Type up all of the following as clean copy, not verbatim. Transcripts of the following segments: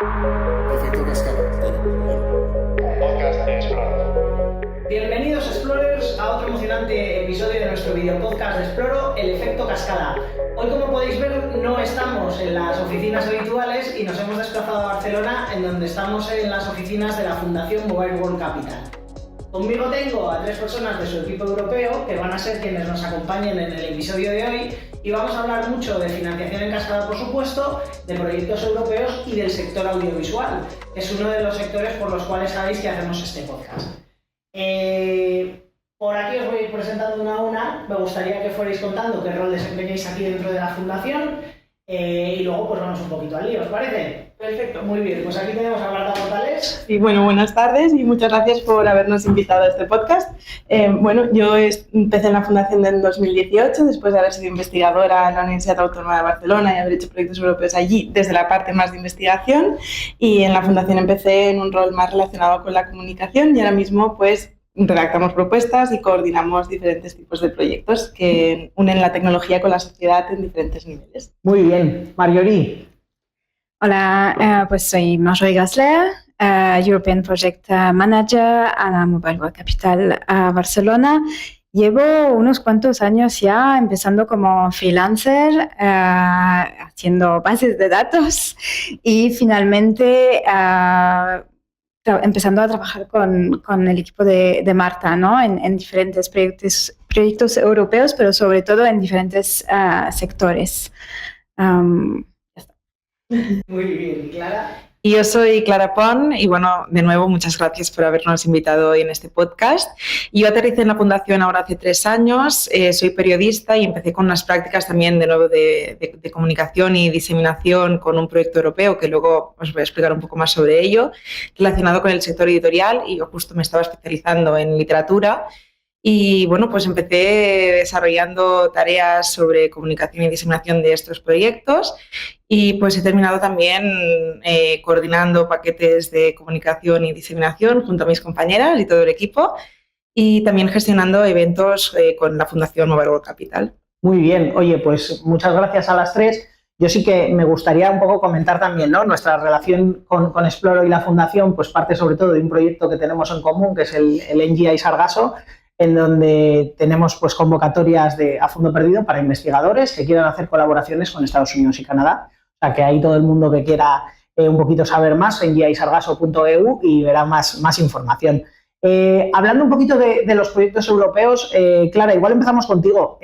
Efecto cascada. Podcast de Exploro. Bienvenidos Explorers a otro emocionante episodio de nuestro video podcast de Exploro, el efecto cascada. Hoy, como podéis ver, no estamos en las oficinas habituales y nos hemos desplazado a Barcelona, en donde estamos en las oficinas de la Fundación Mobile World Capital. Conmigo tengo a 3 personas de su equipo europeo que van a ser quienes nos acompañen en el episodio de hoy y vamos a hablar mucho de financiación en cascada, por supuesto, de proyectos europeos y del sector audiovisual, que es uno de los sectores por los cuales sabéis que hacemos este podcast. Por aquí os voy a ir presentando una a una. Me gustaría que fuerais contando qué rol desempeñáis aquí dentro de la fundación y luego pues vamos un poquito al lío, ¿os parece? Perfecto, muy bien. Pues aquí tenemos a Marta Portales. Y bueno, buenas tardes y muchas gracias por habernos invitado a este podcast. Yo empecé en la fundación en 2018 después de haber sido investigadora en la Universidad Autónoma de Barcelona y haber hecho proyectos europeos allí desde la parte más de investigación, y en la fundación empecé en un rol más relacionado con la comunicación y ahora mismo pues redactamos propuestas y coordinamos diferentes tipos de proyectos que unen la tecnología con la sociedad en diferentes niveles. Muy bien. Marjorie. Hola, pues soy Marjorie Gassler, European Project Manager a la Mobile World Capital Barcelona. Llevo unos cuantos años ya empezando como freelancer, haciendo bases de datos y finalmente empezando a trabajar con el equipo de Marta, ¿no? en diferentes proyectos europeos, pero sobre todo en diferentes sectores. Muy bien. ¿Clara? Y yo soy Clara Pont y bueno, de nuevo muchas gracias por habernos invitado hoy en este podcast. Yo aterricé en la Fundación ahora hace 3 años, soy periodista y empecé con unas prácticas también de nuevo de comunicación y diseminación con un proyecto europeo que luego os voy a explicar un poco más sobre ello, relacionado con el sector editorial, y yo justo me estaba especializando en literatura. Y bueno, pues empecé desarrollando tareas sobre comunicación y diseminación de estos proyectos y pues he terminado también coordinando paquetes de comunicación y diseminación junto a mis compañeras y todo el equipo, y también gestionando eventos con la Fundación Mobile World Capital. Muy bien. Oye, pues muchas gracias a las 3. Yo sí que me gustaría un poco comentar también, ¿no? Nuestra relación con Exploro y la Fundación pues parte sobre todo de un proyecto que tenemos en común, que es el NGI Sargasso, en donde tenemos pues convocatorias a fondo perdido para investigadores que quieran hacer colaboraciones con Estados Unidos y Canadá. O sea, que ahí todo el mundo que quiera un poquito saber más en gisargasso.eu y verá más información. Hablando un poquito de los proyectos europeos, Clara, igual empezamos contigo.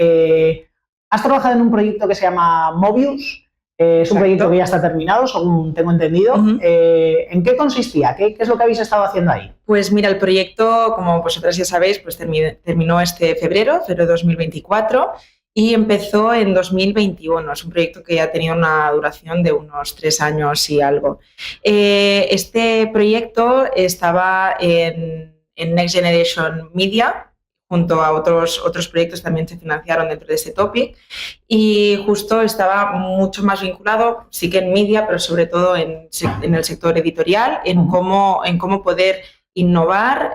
Has trabajado en un proyecto que se llama Mobius. Es un proyecto que ya está terminado, según tengo entendido. Uh-huh. ¿En qué consistía? ¿Qué es lo que habéis estado haciendo ahí? Pues mira, el proyecto, como vosotras ya sabéis, pues terminó este febrero de 2024 y empezó en 2021. Es un proyecto que ya ha tenido una duración de unos 3 años y algo. Este proyecto estaba en Next Generation Media, junto a otros proyectos también se financiaron dentro de ese topic, y justo estaba mucho más vinculado, sí que en media, pero sobre todo en el sector editorial, en cómo poder innovar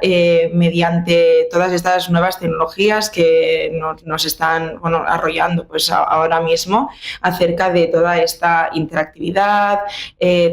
mediante todas estas nuevas tecnologías que nos están arrollando pues ahora mismo acerca de toda esta interactividad,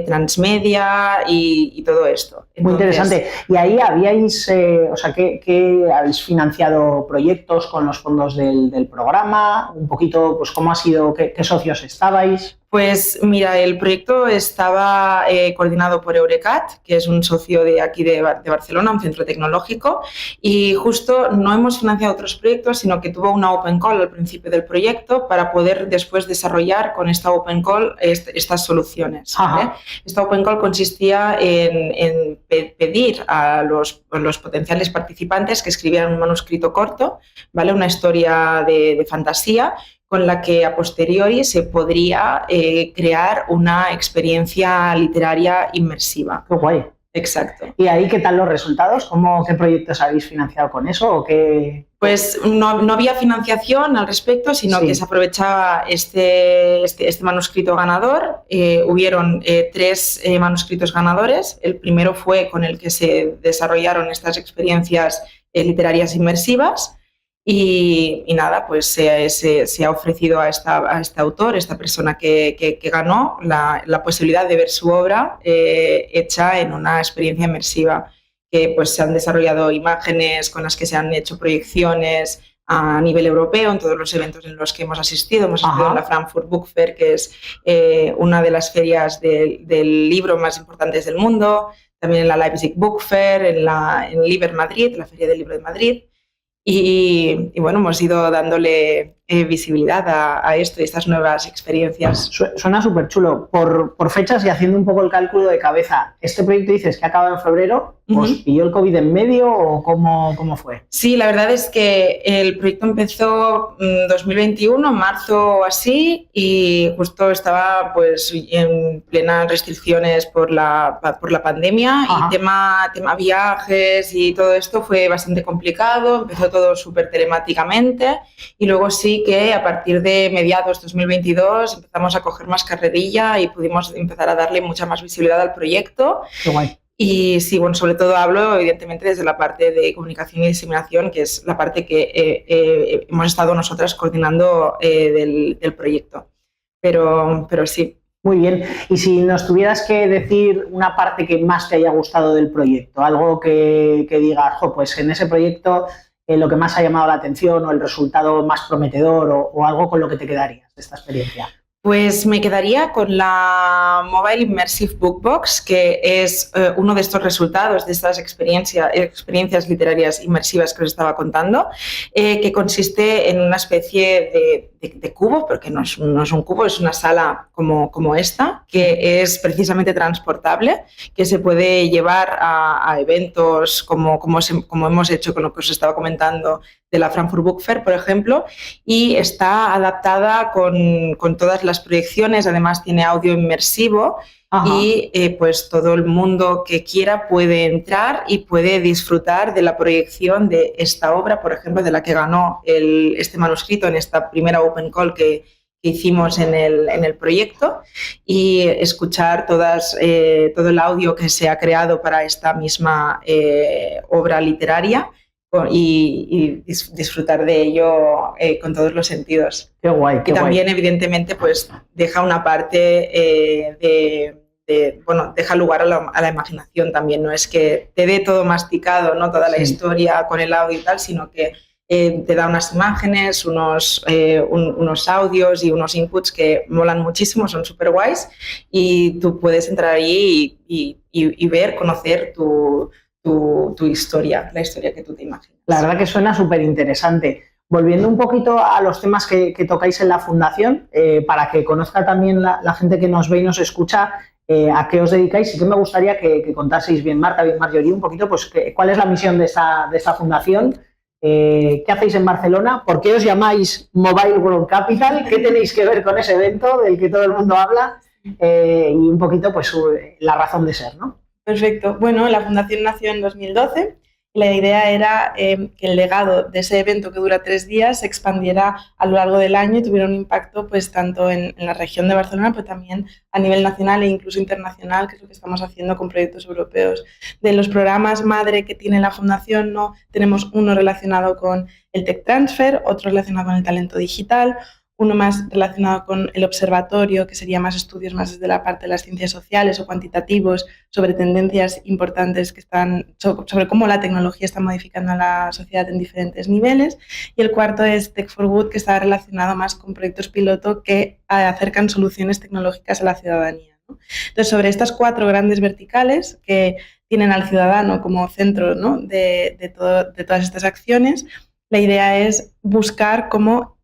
transmedia y todo esto. Entonces, muy interesante. ¿Y ahí habíais, ¿qué habéis financiado proyectos con los fondos del programa? Un poquito, pues, ¿cómo ha sido? ¿Qué socios estabais? Pues mira, el proyecto estaba coordinado por Eurecat, que es un socio de aquí de Barcelona, un centro tecnológico, y justo no hemos financiado otros proyectos, sino que tuvo una open call al principio del proyecto para poder después desarrollar con esta open call estas soluciones, ¿vale? Esta open call consistía en pedir a los potenciales participantes que escribieran un manuscrito corto, ¿vale? Una historia de fantasía, con la que a posteriori se podría crear una experiencia literaria inmersiva. ¡Qué guay! Exacto. ¿Y ahí qué tal los resultados? ¿Qué proyectos habéis financiado con eso? ¿O qué? Pues no había financiación al respecto, sino que se aprovechaba este manuscrito ganador. Hubieron 3 manuscritos ganadores. El primero fue con el que se desarrollaron estas experiencias literarias inmersivas. Y nada, pues se ha ofrecido a este autor, esta persona que ganó, la posibilidad de ver su obra hecha en una experiencia inmersiva, que pues se han desarrollado imágenes con las que se han hecho proyecciones a nivel europeo en todos los eventos en los que hemos asistido. Hemos asistido en la Frankfurt Book Fair, que es una de las ferias del libro más importantes del mundo, también en la Leipzig Book Fair, en Liber Madrid, la Feria del Libro de Madrid. Y bueno, hemos ido dándole visibilidad a esto y estas nuevas experiencias. Suena súper chulo. Por fechas y haciendo un poco el cálculo de cabeza, ¿este proyecto dices que acaba en febrero? ¿Os pilló el COVID en medio o cómo fue? Sí, la verdad es que el proyecto empezó en 2021, marzo o así, y justo estaba pues en plenas restricciones por la pandemia. Ajá. Y tema viajes y todo esto fue bastante complicado. Empezó todo súper telemáticamente y luego sí que a partir de mediados 2022 empezamos a coger más carrerilla y pudimos empezar a darle mucha más visibilidad al proyecto. Qué guay. Y sí, bueno, sobre todo hablo evidentemente desde la parte de comunicación y diseminación, que es la parte que hemos estado nosotras coordinando del proyecto. Pero sí. Muy bien. Y si nos tuvieras que decir una parte que más te haya gustado del proyecto, algo que digas, pues en ese proyecto lo que más ha llamado la atención o el resultado más prometedor o algo con lo que te quedarías de esta experiencia. Pues me quedaría con la Mobile Immersive Bookbox, que es uno de estos resultados, de estas experiencias literarias inmersivas que os estaba contando, que consiste en una especie de cubo, porque no es un cubo, es una sala como esta, que es precisamente transportable, que se puede llevar a eventos como hemos hecho con lo que os estaba comentando de la Frankfurt Book Fair, por ejemplo, y está adaptada con todas las proyecciones, además tiene audio inmersivo. Ajá. Y pues todo el mundo que quiera puede entrar y puede disfrutar de la proyección de esta obra, por ejemplo, de la que ganó este manuscrito en esta primera Open Call que hicimos en el proyecto, y escuchar todo el audio que se ha creado para esta misma obra literaria y disfrutar de ello con todos los sentidos. Qué guay, qué y también, guay. Evidentemente, pues deja una parte deja lugar a la imaginación también. No es que te dé todo masticado, ¿no? Toda la historia con el audio y tal, sino que te da unas imágenes, unos audios y unos inputs que molan muchísimo, son súper guays, y tú puedes entrar ahí y ver, conocer tu historia, la historia que tú te imaginas. La verdad que suena súper interesante. Volviendo un poquito a los temas que tocáis en la fundación, para que conozca también la gente que nos ve y nos escucha a qué os dedicáis, sí que me gustaría que contaseis bien Marta, bien Marjorie, un poquito pues cuál es la misión de esta fundación, qué hacéis en Barcelona, por qué os llamáis Mobile World Capital, qué tenéis que ver con ese evento del que todo el mundo habla, y un poquito pues la razón de ser, ¿no? Perfecto. Bueno, la fundación nació en 2012 y la idea era que el legado de ese evento que dura 3 días se expandiera a lo largo del año y tuviera un impacto pues tanto en la región de Barcelona, pero también a nivel nacional e incluso internacional, que es lo que estamos haciendo con proyectos europeos. De los programas madre que tiene la fundación, ¿no? Tenemos uno relacionado con el Tech Transfer, otro relacionado con el talento digital, uno más relacionado con el observatorio, que sería más estudios más desde la parte de las ciencias sociales o cuantitativos sobre tendencias importantes que están sobre cómo la tecnología está modificando a la sociedad en diferentes niveles. Y el cuarto es Tech for Good, que está relacionado más con proyectos piloto que acercan soluciones tecnológicas a la ciudadanía, ¿no? Entonces, sobre estas 4 grandes verticales que tienen al ciudadano como centro, ¿no? de todas estas acciones, la idea es buscar cómo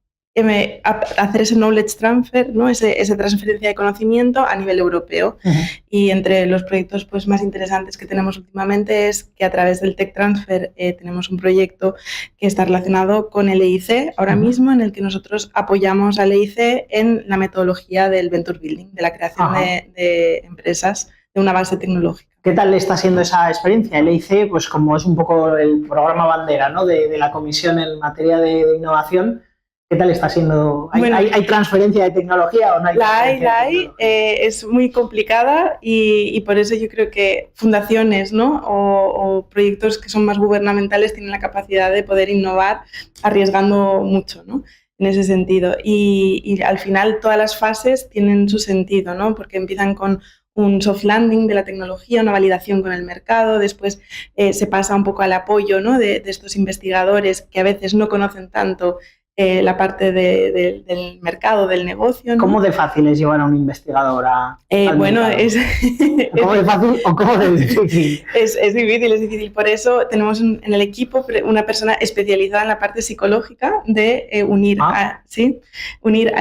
hacer ese knowledge transfer, ¿no? Esa transferencia de conocimiento a nivel europeo. Uh-huh. Y entre los proyectos pues, más interesantes que tenemos últimamente es que a través del Tech Transfer tenemos un proyecto que está relacionado con el EIC ahora mismo, en el que nosotros apoyamos al EIC en la metodología del Venture Building, de la creación de empresas de una base tecnológica. ¿Qué tal le está siendo esa experiencia? El EIC, pues como es un poco el programa bandera, ¿no? de la Comisión en materia de innovación, ¿Qué tal está siendo? ¿Hay, Bueno, hay transferencia de tecnología o no hay? La hay, transferencia de tecnología? es muy complicada y por eso yo creo que fundaciones, ¿no? o proyectos que son más gubernamentales tienen la capacidad de poder innovar arriesgando mucho, ¿no? En ese sentido. Y al final todas las fases tienen su sentido, ¿no? Porque empiezan con un soft landing de la tecnología, una validación con el mercado, después se pasa un poco al apoyo, ¿no? de estos investigadores que a veces no conocen tanto la parte del mercado, del negocio, ¿no? ¿Cómo de fácil es llevar a un investigador al bueno, mercado? ¿Cómo de fácil o cómo de difícil? Es difícil. Por eso tenemos en el equipo una persona especializada en la parte psicológica de unir a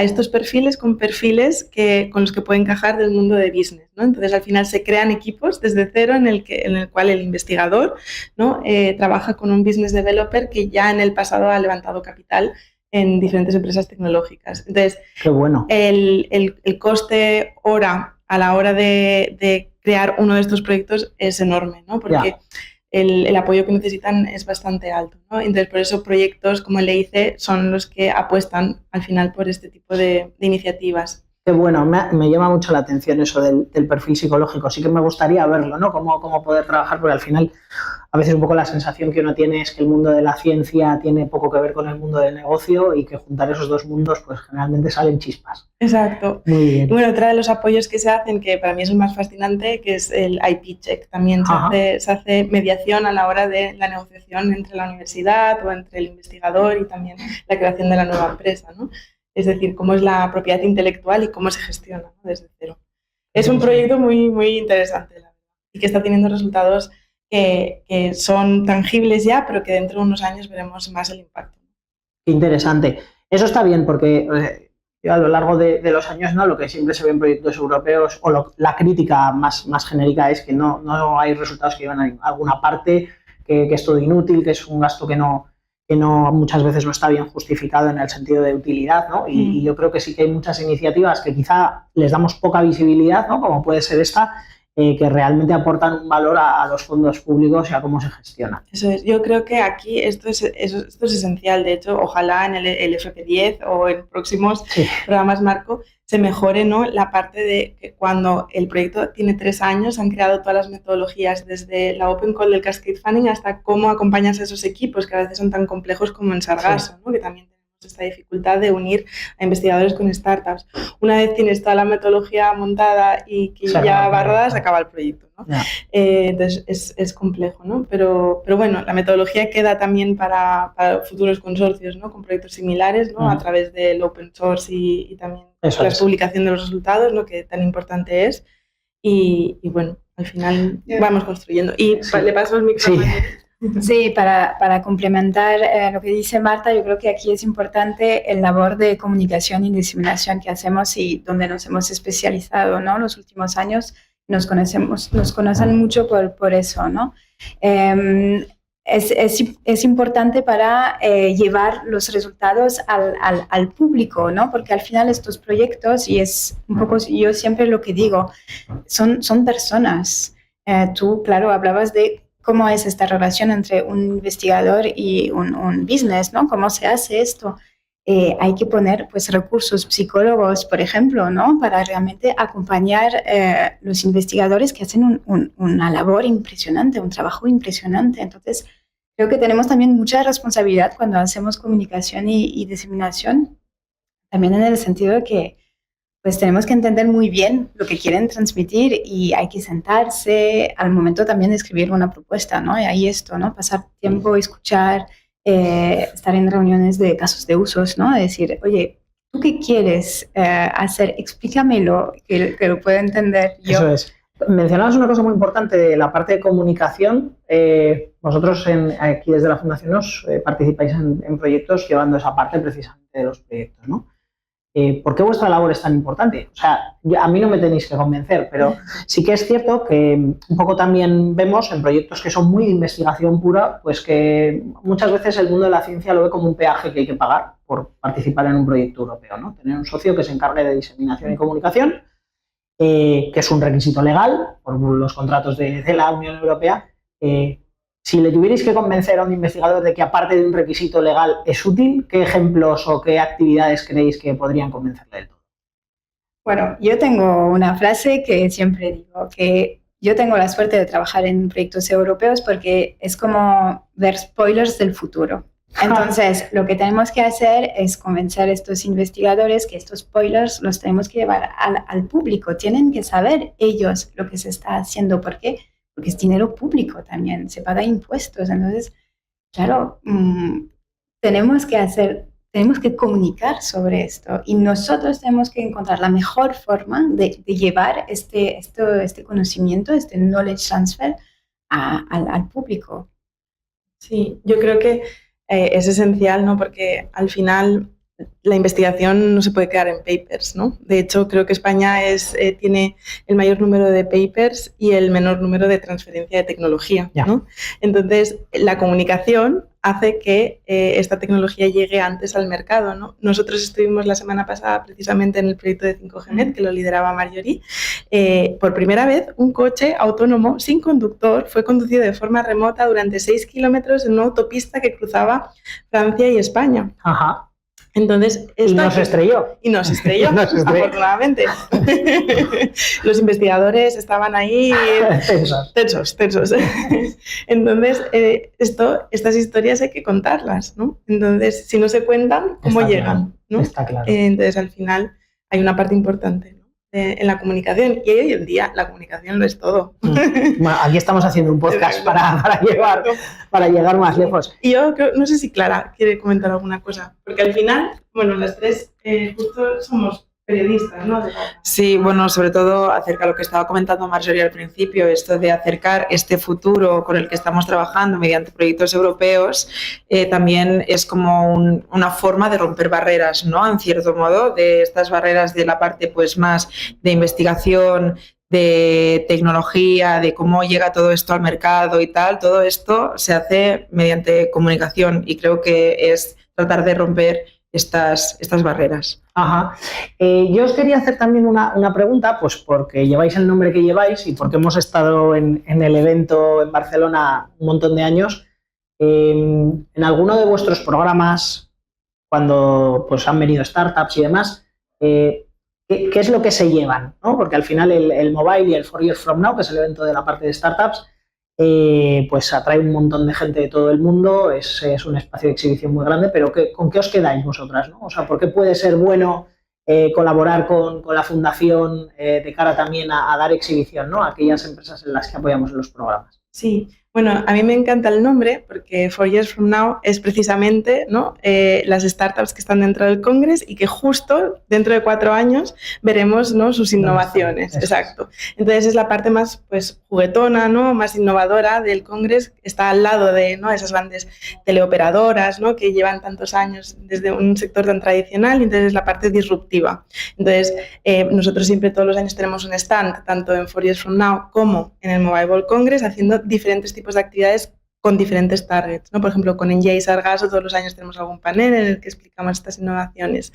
estos perfiles con perfiles con los que puede encajar del mundo de business, ¿no? Entonces, al final se crean equipos desde cero en el cual el investigador, ¿no? Trabaja con un business developer que ya en el pasado ha levantado capital en diferentes empresas tecnológicas. Entonces, qué bueno. El coste hora a la hora de crear uno de estos proyectos es enorme, ¿no? Porque el apoyo que necesitan es bastante alto, ¿no? Entonces, por eso proyectos como el EIC son los que apuestan al final por este tipo de iniciativas. Qué bueno, me llama mucho la atención eso del perfil psicológico. Sí que me gustaría verlo, ¿no? Cómo poder trabajar, porque al final a veces un poco la sensación que uno tiene es que el mundo de la ciencia tiene poco que ver con el mundo del negocio y que juntar esos dos mundos pues generalmente salen chispas. Exacto. Muy bien. Bueno, otro de los apoyos que se hacen, que para mí es el más fascinante, que es el IP Check. También se hace mediación a la hora de la negociación entre la universidad o entre el investigador y también la creación de la nueva empresa, ¿no? Es decir, cómo es la propiedad intelectual y cómo se gestiona, ¿no? Desde cero. Es un proyecto muy, muy interesante, la verdad, y que está teniendo resultados que son tangibles ya, pero que dentro de unos años veremos más el impacto. Qué interesante. Eso está bien porque yo a lo largo de los años, ¿no? Lo que siempre se ve en proyectos europeos o la crítica más genérica es que no hay resultados que llevan a alguna parte, que es todo inútil, que es un gasto que no muchas veces no está bien justificado en el sentido de utilidad, ¿no? Y yo creo que sí que hay muchas iniciativas que quizá les damos poca visibilidad, ¿no? Como puede ser esta, que realmente aportan un valor a los fondos públicos y a cómo se gestiona. Eso es. Yo creo que aquí esto es esencial. De hecho, ojalá en el FP10 o en próximos programas marco se mejore, ¿no? La parte de que cuando el proyecto tiene 3 años han creado todas las metodologías desde la Open Call del Cascade Funding hasta cómo acompañas a esos equipos que a veces son tan complejos como en Sargasso, ¿no? Que también tenemos esta dificultad de unir a investigadores con startups. Una vez tienes toda la metodología montada y que ya va rodada, se acaba el proyecto, ¿no? Entonces es complejo, ¿no? Pero bueno, la metodología queda también para futuros consorcios, ¿no? Con proyectos similares, ¿no? A través del open source y también la publicación de los resultados, ¿no? Que tan importante es. Y bueno, al final vamos construyendo. Y le paso el micrófono. Sí, para complementar lo que dice Marta, yo creo que aquí es importante el labor de comunicación y diseminación que hacemos y donde nos hemos especializado, ¿no? Los últimos años nos conocen mucho por eso, ¿no? Es importante para llevar los resultados al público, ¿no? Porque al final estos proyectos, y es un poco, yo siempre lo que digo, son personas. Tú, claro, hablabas de cómo es esta relación entre un investigador y un business, ¿no? ¿Cómo se hace esto? Hay que poner pues, recursos psicólogos, por ejemplo, ¿no? Para realmente acompañar los investigadores que hacen una labor impresionante, un trabajo impresionante. Entonces, creo que tenemos también mucha responsabilidad cuando hacemos comunicación y diseminación, también en el sentido de que pues tenemos que entender muy bien lo que quieren transmitir y hay que sentarse al momento también de escribir una propuesta, ¿no? Y ahí esto, ¿no? Pasar tiempo, escuchar, estar en reuniones de casos de usos, ¿no? Decir, oye, ¿tú qué quieres hacer? Explícamelo, que lo pueda entender yo. Eso es. Mencionabas una cosa muy importante de la parte de comunicación. Vosotros aquí desde la Fundación nos participáis en proyectos llevando esa parte precisamente de los proyectos, ¿no? ¿Por qué vuestra labor es tan importante? O sea, a mí no me tenéis que convencer, pero sí que es cierto que un poco también vemos en proyectos que son muy de investigación pura, pues que muchas veces el mundo de la ciencia lo ve como un peaje que hay que pagar por participar en un proyecto europeo, ¿no? Tener un socio que se encargue de diseminación y comunicación, que es un requisito legal por los contratos de la Unión Europea, Si le tuvierais que convencer a un investigador de que aparte de un requisito legal es útil, ¿qué ejemplos o qué actividades creéis que podrían convencerle del todo? Bueno, yo tengo una frase que siempre digo, que yo tengo la suerte de trabajar en proyectos europeos porque es como ver spoilers del futuro. Entonces, lo que tenemos que hacer es convencer a estos investigadores que estos spoilers los tenemos que llevar al público. Tienen que saber ellos lo que se está haciendo. ¿Por qué? Porque es dinero público también, se paga impuestos. Entonces, claro, tenemos que comunicar sobre esto y nosotros tenemos que encontrar la mejor forma de llevar este conocimiento, este knowledge transfer al público. Sí, yo creo que es esencial, ¿no? Porque al final la investigación no se puede quedar en papers, ¿no? De hecho, creo que España tiene el mayor número de papers y el menor número de transferencia de tecnología, ¿no? Entonces, la comunicación hace que esta tecnología llegue antes al mercado, ¿no? Nosotros estuvimos la semana pasada precisamente en el proyecto de 5GNet, que lo lideraba Marjorie. Por primera vez, un coche autónomo sin conductor fue conducido de forma remota durante 6 kilómetros en una autopista que cruzaba Francia y España. Ajá. Entonces, y nos estrelló. Y nos estrelló, afortunadamente. Los investigadores estaban ahí tensos. Entonces, estas historias hay que contarlas, ¿no? Entonces, si no se cuentan, ¿cómo llegan? Claro. ¿no? Está claro. Entonces, al final, hay una parte importante, ¿no? En la comunicación, y hoy en día la comunicación lo es todo. Bueno, aquí estamos haciendo un podcast para llegar más lejos. Y yo creo, no sé si Clara quiere comentar alguna cosa, porque al final, bueno, las tres justo somos periodistas, ¿no? Sí, bueno, sobre todo acerca de lo que estaba comentando Marjorie al principio, esto de acercar este futuro con el que estamos trabajando mediante proyectos europeos, también es como una forma de romper barreras, ¿no? En cierto modo, de estas barreras de la parte pues más de investigación, de tecnología, de cómo llega todo esto al mercado y tal, todo esto se hace mediante comunicación y creo que es tratar de romper estas barreras. Ajá. Yo os quería hacer también una pregunta, pues porque lleváis el nombre que lleváis y porque hemos estado en el evento en Barcelona un montón de años. En alguno de vuestros programas, cuando pues, han venido startups y demás, ¿qué es lo que se llevan? ¿No? Porque al final el Mobile y el 4 Years From Now, que es el evento de la parte de startups, pues atrae un montón de gente de todo el mundo, es un espacio de exhibición muy grande, pero ¿con qué os quedáis vosotras, ¿no? O sea, ¿por qué puede ser bueno colaborar con la fundación de cara también a dar exhibición, ¿no? A aquellas empresas en las que apoyamos los programas? Sí, bueno, a mí me encanta el nombre porque 4 Years From Now es precisamente, ¿no? Las startups que están dentro del Congress y que justo dentro de 4 años veremos, ¿no? Sus innovaciones. Exacto. Entonces es la parte más pues, juguetona, ¿no? Más innovadora del Congress. Está al lado de, ¿no? Esas grandes teleoperadoras, ¿no? Que llevan tantos años desde un sector tan tradicional, y entonces es la parte disruptiva. Entonces nosotros siempre todos los años tenemos un stand, tanto en 4 Years From Now como en el Mobile World Congress, haciendo diferentes tipos de actividades con diferentes targets, ¿no? Por ejemplo, con NJ Sargasso todos los años tenemos algún panel en el que explicamos estas innovaciones.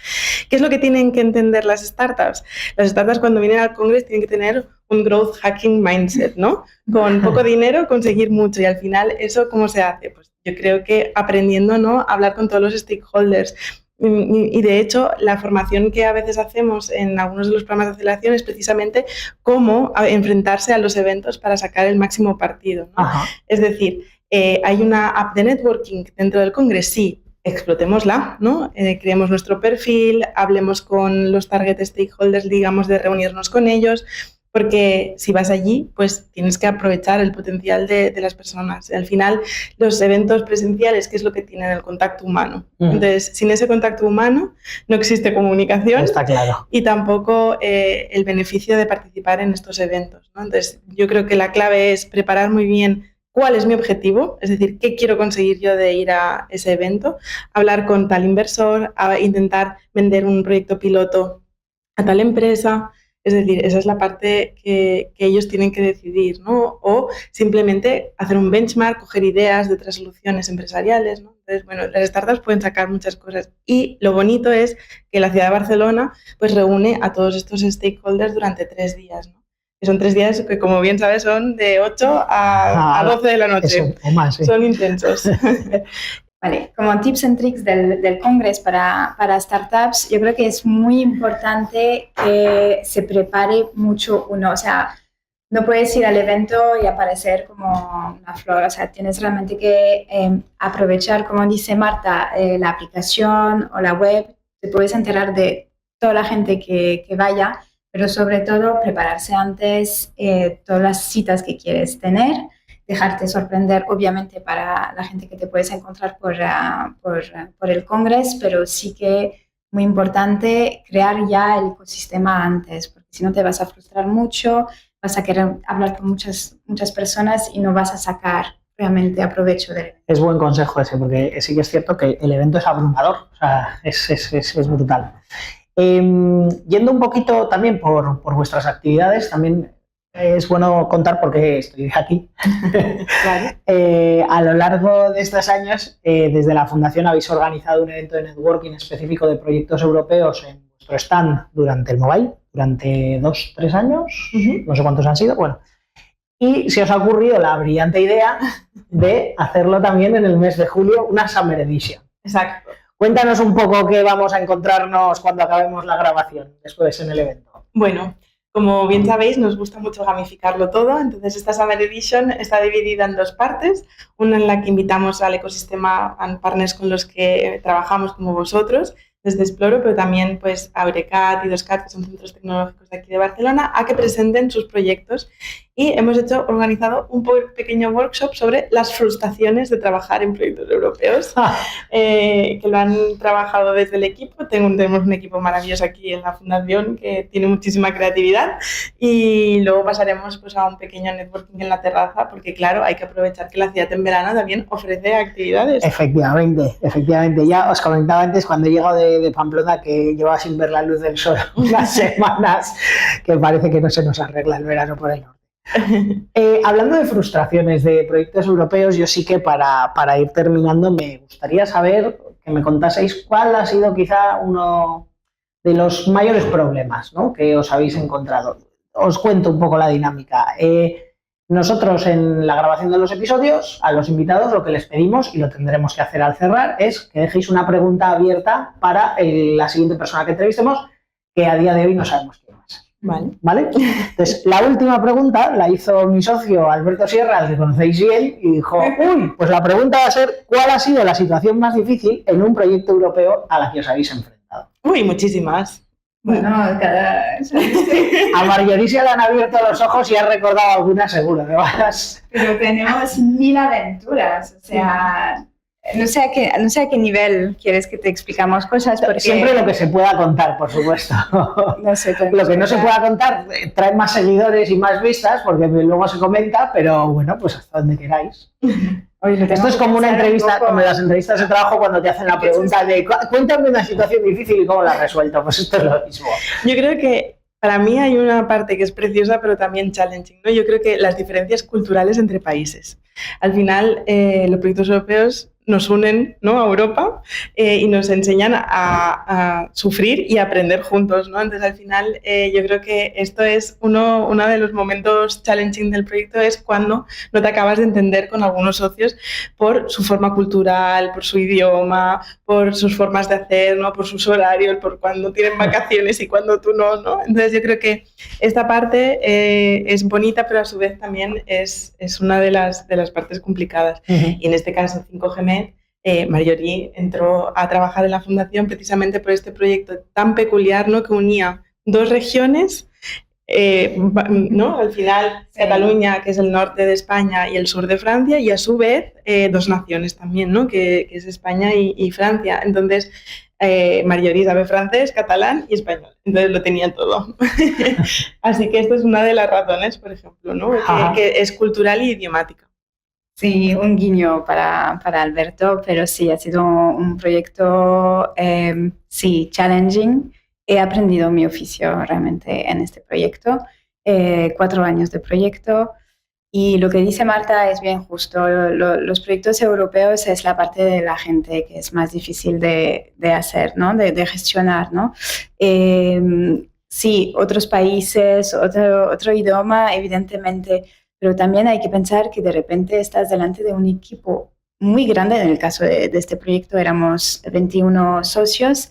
¿Qué es lo que tienen que entender las startups? Las startups cuando vienen al Congress tienen que tener un growth hacking mindset, ¿no? Con poco dinero conseguir mucho, y al final eso ¿cómo se hace? Pues yo creo que aprendiendo, ¿no? A hablar con todos los stakeholders. Y de hecho, la formación que a veces hacemos en algunos de los programas de aceleración es precisamente cómo enfrentarse a los eventos para sacar el máximo partido, ¿no? Es decir, hay una app de networking dentro del Congreso, sí, explotémosla, ¿no? Creemos nuestro perfil, hablemos con los target stakeholders, digamos, de reunirnos con ellos, porque si vas allí, pues tienes que aprovechar el potencial de las personas. Al final, los eventos presenciales, ¿qué es lo que tienen? El contacto humano. Entonces, sin ese contacto humano no existe comunicación. Está claro. Y tampoco el beneficio de participar en estos eventos, ¿no? Entonces, yo creo que la clave es preparar muy bien cuál es mi objetivo, es decir, qué quiero conseguir yo de ir a ese evento, hablar con tal inversor, intentar vender un proyecto piloto a tal empresa. Es decir, esa es la parte que ellos tienen que decidir, ¿no? O simplemente hacer un benchmark, coger ideas de otras soluciones empresariales, ¿no? Entonces, bueno, las startups pueden sacar muchas cosas. Y lo bonito es que la ciudad de Barcelona pues reúne a todos estos stakeholders durante 3 días, ¿no? que son 3 días que, como bien sabes, son de 8 a 12 de la noche. Eso, o más, sí. Son intensos. Vale, como tips and tricks del Congreso para startups, yo creo que es muy importante que se prepare mucho uno. O sea, no puedes ir al evento y aparecer como una flor. O sea, tienes realmente que aprovechar, como dice Marta, la aplicación o la web. Te puedes enterar de toda la gente que vaya, pero sobre todo prepararse antes todas las citas que quieres tener. Dejarte sorprender, obviamente, para la gente que te puedes encontrar por el Congreso, pero sí que muy importante crear ya el ecosistema antes, porque si no te vas a frustrar mucho, vas a querer hablar con muchas personas y no vas a sacar realmente aprovecho de él. Es buen consejo ese, porque sí que es cierto que el evento es abrumador, o sea, es brutal. Yendo un poquito también por vuestras actividades, también es bueno contar por qué estoy aquí. Claro. A lo largo de estos años, desde la Fundación habéis organizado un evento de networking específico de proyectos europeos en vuestro stand durante el Mobile, durante 2-3 años, no sé cuántos han sido, bueno. Y se os ha ocurrido la brillante idea de hacerlo también en el mes de julio, una Summer Edition. Exacto. Cuéntanos un poco qué vamos a encontrarnos cuando acabemos la grabación, después en el evento. Bueno, como bien sabéis, nos gusta mucho gamificarlo todo, entonces esta Summer Edition está dividida en 2 partes, una en la que invitamos al ecosistema, a partners con los que trabajamos como vosotros, desde Exploro, pero también pues a Eurecat y 2CAT, que son centros tecnológicos de aquí de Barcelona, a que presenten sus proyectos. Y hemos organizado un pequeño workshop sobre las frustraciones de trabajar en proyectos europeos, que lo han trabajado desde el equipo. Tenemos un equipo maravilloso aquí en la Fundación que tiene muchísima creatividad, y luego pasaremos pues a un pequeño networking en la terraza, porque claro, hay que aprovechar que la ciudad en verano también ofrece actividades. Efectivamente. Ya os comentaba antes, cuando he llegado de Pamplona, que llevaba sin ver la luz del sol unas semanas, que parece que no se nos arregla el verano por el norte. Hablando de frustraciones de proyectos europeos, yo sí que para ir terminando me gustaría saber, que me contaseis cuál ha sido quizá uno de los mayores problemas, ¿no?, que os habéis encontrado. Os cuento un poco la dinámica. Nosotros en la grabación de los episodios, a los invitados lo que les pedimos, y lo tendremos que hacer al cerrar, es que dejéis una pregunta abierta para la siguiente persona que entrevistemos, que a día de hoy no sabemos quién es. ¿Vale? Entonces, la última pregunta la hizo mi socio Alberto Sierra, al que conocéis bien, y dijo, pues la pregunta va a ser, ¿cuál ha sido la situación más difícil en un proyecto europeo a la que os habéis enfrentado? Muchísimas. Bueno, A Marjorie se le han abierto los ojos y ha recordado algunas seguro, ¿no? Pero tenemos 1000 aventuras, o sea, no sé a qué nivel quieres que te explicamos cosas. Porque siempre lo que se pueda contar, por supuesto. No sé, lo que no se pueda contar trae más seguidores y más vistas, porque luego se comenta, pero bueno, pues hasta donde queráis. Oye, esto es como una entrevista, como las entrevistas de trabajo cuando te hacen la pregunta de cuéntame una situación difícil y cómo la has resuelto. Pues esto es lo mismo. Yo creo que para mí hay una parte que es preciosa, pero también challenging, ¿no? Yo creo que las diferencias culturales entre países. Al final, los proyectos europeos nos unen, ¿no?, a Europa y nos enseñan a sufrir y a aprender juntos, ¿no? Entonces, al final, yo creo que esto es uno de los momentos challenging del proyecto, es cuando no te acabas de entender con algunos socios por su forma cultural, por su idioma, por sus formas de hacer, ¿no?, por sus horarios, por cuando tienen vacaciones y cuando tú no, ¿no? Entonces, yo creo que esta parte es bonita, pero a su vez también es una de las partes complicadas. Y en este caso, 5GMED, Marjorie entró a trabajar en la Fundación precisamente por este proyecto tan peculiar, ¿no?, que unía 2 regiones, ¿no?, al final sí. Cataluña, que es el norte de España, y el sur de Francia, y a su vez 2 naciones también, ¿no?, que es España y Francia. Entonces, Marjorie sabe francés, catalán y español, entonces lo tenía todo. Así que esto es una de las razones, por ejemplo, ¿no?, que es cultural y idiomática. Sí, un guiño para Alberto, pero sí, ha sido un proyecto, sí, challenging. He aprendido mi oficio realmente en este proyecto, 4 años de proyecto, y lo que dice Marta es bien justo. Los proyectos europeos es la parte de la gente que es más difícil de hacer, ¿no?, de gestionar, ¿no? sí, otros países, otro idioma, evidentemente, pero también hay que pensar que de repente estás delante de un equipo muy grande. En el caso de este proyecto éramos 21 socios,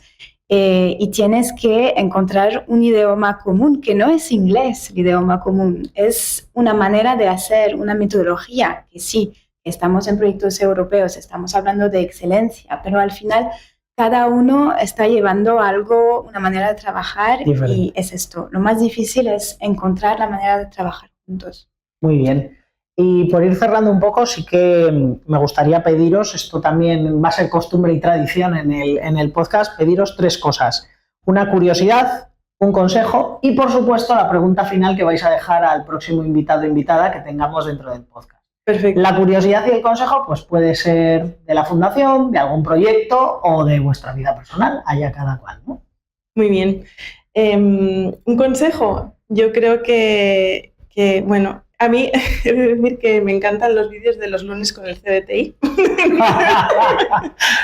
y tienes que encontrar un idioma común, que no es inglés el idioma común, es una manera de hacer, una metodología, que sí, estamos en proyectos europeos, estamos hablando de excelencia, pero al final cada uno está llevando algo, una manera de trabajar diferente. Y es esto, lo más difícil es encontrar la manera de trabajar juntos. Muy bien. Y por ir cerrando un poco, sí que me gustaría pediros, esto también va a ser costumbre y tradición en el podcast, pediros 3 cosas. Una curiosidad, un consejo y, por supuesto, la pregunta final que vais a dejar al próximo invitado o invitada que tengamos dentro del podcast. Perfecto. La curiosidad y el consejo pues puede ser de la fundación, de algún proyecto o de vuestra vida personal, allá cada cual, ¿no? Muy bien. Un consejo, yo creo que bueno, a mí he de decir que me encantan los vídeos de los lunes con el CBTI.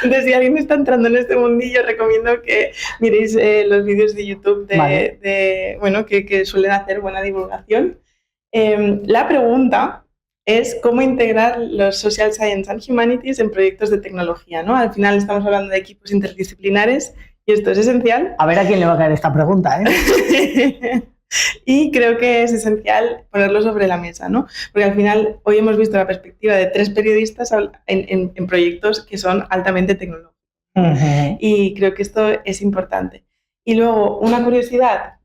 Entonces, si alguien está entrando en este mundillo, recomiendo que miréis los vídeos de YouTube que suelen hacer buena divulgación. La pregunta es cómo integrar los Social Science and Humanities en proyectos de tecnología, ¿no? Al final estamos hablando de equipos interdisciplinares y esto es esencial. A ver a quién le va a caer esta pregunta, ¿eh? Y creo que es esencial ponerlo sobre la mesa, ¿no? Porque al final hoy hemos visto la perspectiva de 3 periodistas en proyectos que son altamente tecnológicos. Uh-huh. Y creo que esto es importante. Y luego, una curiosidad.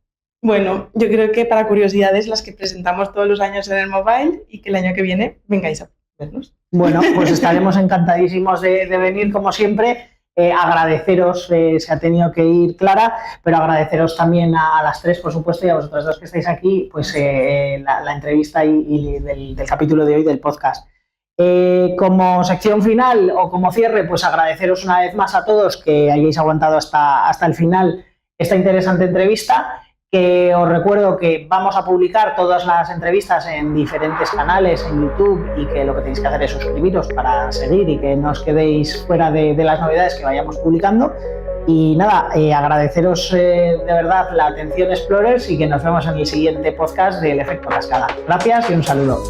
Bueno, yo creo que para curiosidades las que presentamos todos los años en el Mobile y que el año que viene vengáis a vernos. Bueno, pues estaremos encantadísimos de venir como siempre. Agradeceros, se ha tenido que ir Clara, pero agradeceros también a las 3, por supuesto, y a vosotras 2 que estáis aquí, pues la entrevista y del capítulo de hoy del podcast. Como sección final o como cierre, pues agradeceros una vez más a todos que hayáis aguantado hasta el final esta interesante entrevista. Que os recuerdo que vamos a publicar todas las entrevistas en diferentes canales en YouTube y que lo que tenéis que hacer es suscribiros para seguir y que no os quedéis fuera de las novedades que vayamos publicando. Y nada, agradeceros de verdad la atención, Explorers, y que nos vemos en el siguiente podcast del Efecto Cascada. Gracias y un saludo.